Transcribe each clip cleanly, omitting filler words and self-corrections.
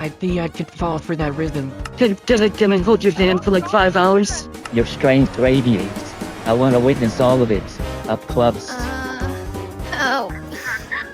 I think I could fall for that rhythm. Can I hold your hand for like 5 hours? Your strength radiates. I want to witness all of it. Up close. Oh.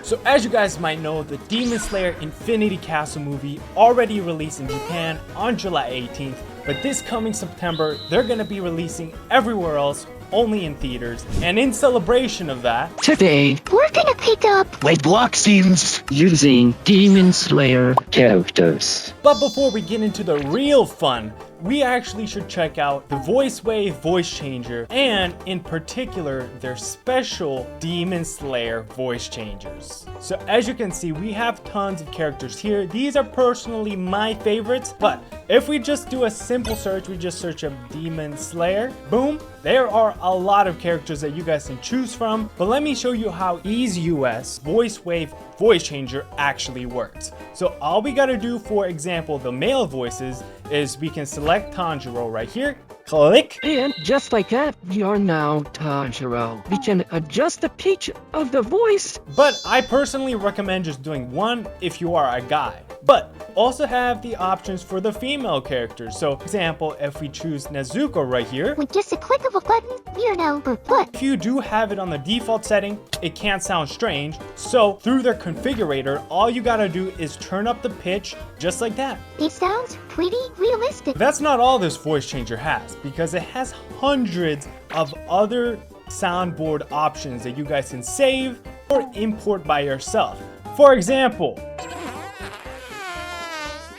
So as you guys might know, the Demon Slayer Infinity Castle movie already released in Japan on July 18th, but this coming September, they're gonna be releasing everywhere else, only in theaters. And in celebration of that, Today, We're gonna pick up block scenes using Demon Slayer characters. but before we get into the real fun, we actually should check out the VoiceWave voice changer, and in particular, their special Demon Slayer voice changers. So as you can see, we have tons of characters here. These are personally my favorites, but if we just do a simple search, we just search up Demon Slayer, boom, there are a lot of characters that you guys can choose from. But let me show you how EaseUS VoiceWave voice changer actually works. So all we gotta do, for example, the male voices, is we can select Tanjiro right here, click, And just like that, we are now Tanjiro. We can adjust the pitch of the voice. but I personally recommend just doing one if you are a guy. But also have the options for the female characters. So for example, if we choose Nezuko right here, with just a click of a button. We are now what? if you do have it on the default setting, it can't sound strange. So through their configurator, all you gotta do is turn up the pitch just like that. It sounds pretty realistic. That's not all this voice changer has, because it has hundreds of other soundboard options that you guys can save or import by yourself. For example,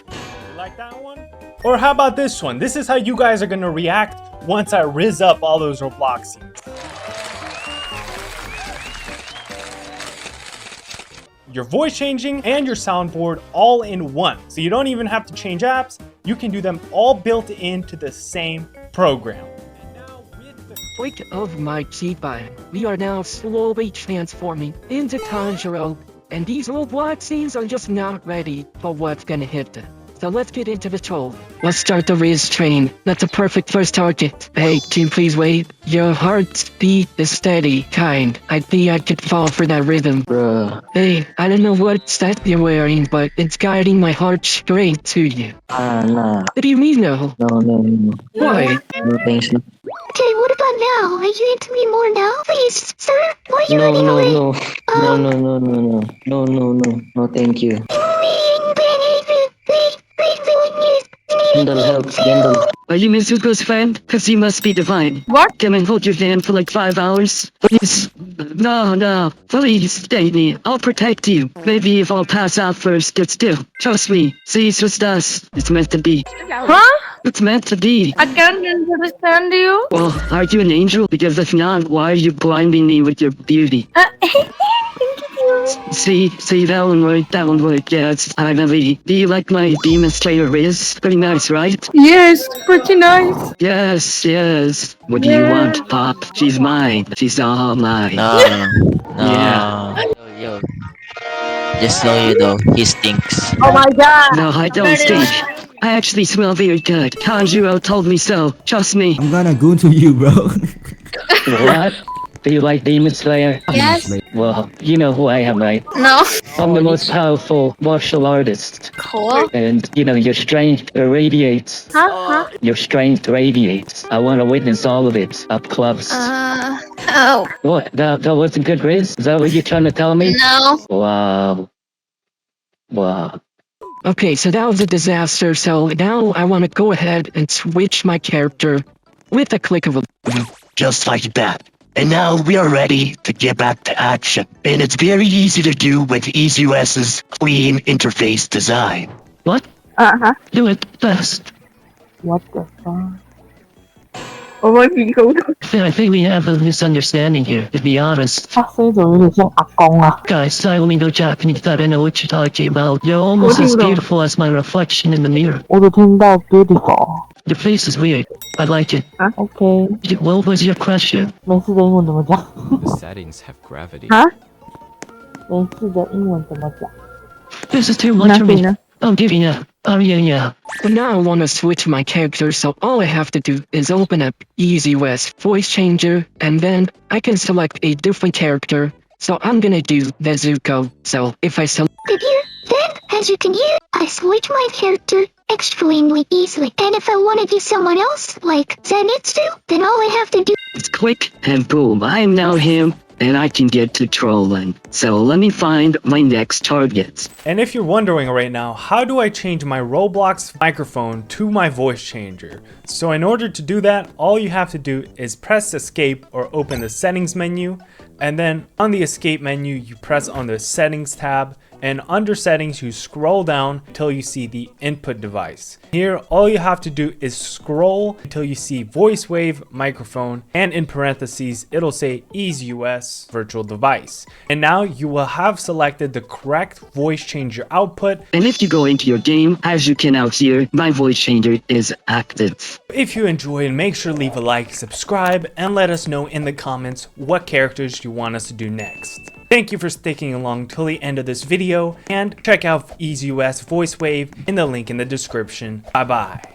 you like that one? Or how about this one? This is how you guys are gonna react once I rizz up all those Roblox scenes. Your voice changing and your soundboard all in one. So you don't even have to change apps. You can do them all built into the same program. And now with the Click of my keypad, we are now slowly transforming into Tanjiro. And these old black scenes are just not ready for what's gonna hit them. So let's get into the troll. Let's start the Riz train. That's a perfect first target. Hey, team, please wait. Your heart's beat is steady, kind. I think I could fall for that rhythm. Bruh. Hey, I don't know what set you're wearing, but it's guiding my heart straight to you. Nah. What do you mean no? No. Why? No thanks. Okay, what about now? Are you into me more now? Please, sir? Why are you No, running no, away? no. No, thank you. Gendal helps, Gendal. Are you Nezuko's fan? Cause you must be divine. What? Can I hold your hand for like 5 hours? Please. No. Please stay me. I'll protect you. Maybe if I'll pass out first, but still. Trust me. See, it's just us. It's meant to be. Huh? It's meant to be. I can't understand you. Well, are you an angel? Because if not, why are you blinding me with your beauty? Thank you. See, that one worked. Yeah, it's finally. Do you like my Demon Slayer Riz? Pretty nice, right? Yes, pretty nice. Yes. What do you want, Pop? She's mine. She's all mine. No. Yeah. Yo. Just so you know, he stinks. Oh my god. No, I don't stink. I actually smell very good. Tanjiro told me so. Trust me. I'm gonna go to you, bro. What? Do you like Demon Slayer? Yes. Well, you know who I am, right? No. I'm the most powerful martial artist. Cool. And, your strength radiates. Huh? Your strength radiates. I want to witness all of it up close. Oh. What? That wasn't good, Riz? Is that what you're trying to tell me? No. Wow. Okay, so that was a disaster. So now I want to go ahead and switch my character with a click of a button. Just like that. And now we are ready to get back to action. And it's very easy to do with EaseUS's clean interface design. What? Uh-huh. Do it fast. What the fuck? Oh my god. I think we have a misunderstanding here, to be honest. 發聲就有啲像阿公啊。 Guys, I only know Japanese, I don't know what you're talking about. You're almost as beautiful as my reflection in the mirror. 我就聽到 beautiful。 Your face is weird. I like it. 啊 ？OK， What was your question? 没事的英文怎么讲？ The settings have gravity. 啊？没事的英文怎么讲？ This is too much for me. Nothing. I'm giving up. Yeah. But now I want to switch my character, so all I have to do is open up EaseUS Voice Changer, and then I can select a different character So I'm gonna do Nezuko. So if I select Did you? Then, as you can hear, I switch my character extremely easily. And if I want to do someone else, like Zenitsu, then all I have to do Click and boom, I am now him, and I can get to trolling. So let me find my next targets. And if you're wondering right now, how do I change my Roblox microphone to my voice changer? So in order to do that, all you have to do is press escape or open the settings menu, and then on the escape menu, you press on the settings tab, and under settings you scroll down until you see the input device. Here all you have to do is scroll until you see VoiceWave microphone, and in parentheses it'll say EaseUS virtual device. And now you will have selected the correct voice changer output. And if you go into your game, as you can now hear, my voice changer is active. If you enjoyed, make sure to leave a like, subscribe, and let us know in the comments what characters you want us to do next. Thank you for sticking along till the end of this video, and check out EaseUS VoiceWave in the link in the description. Bye bye.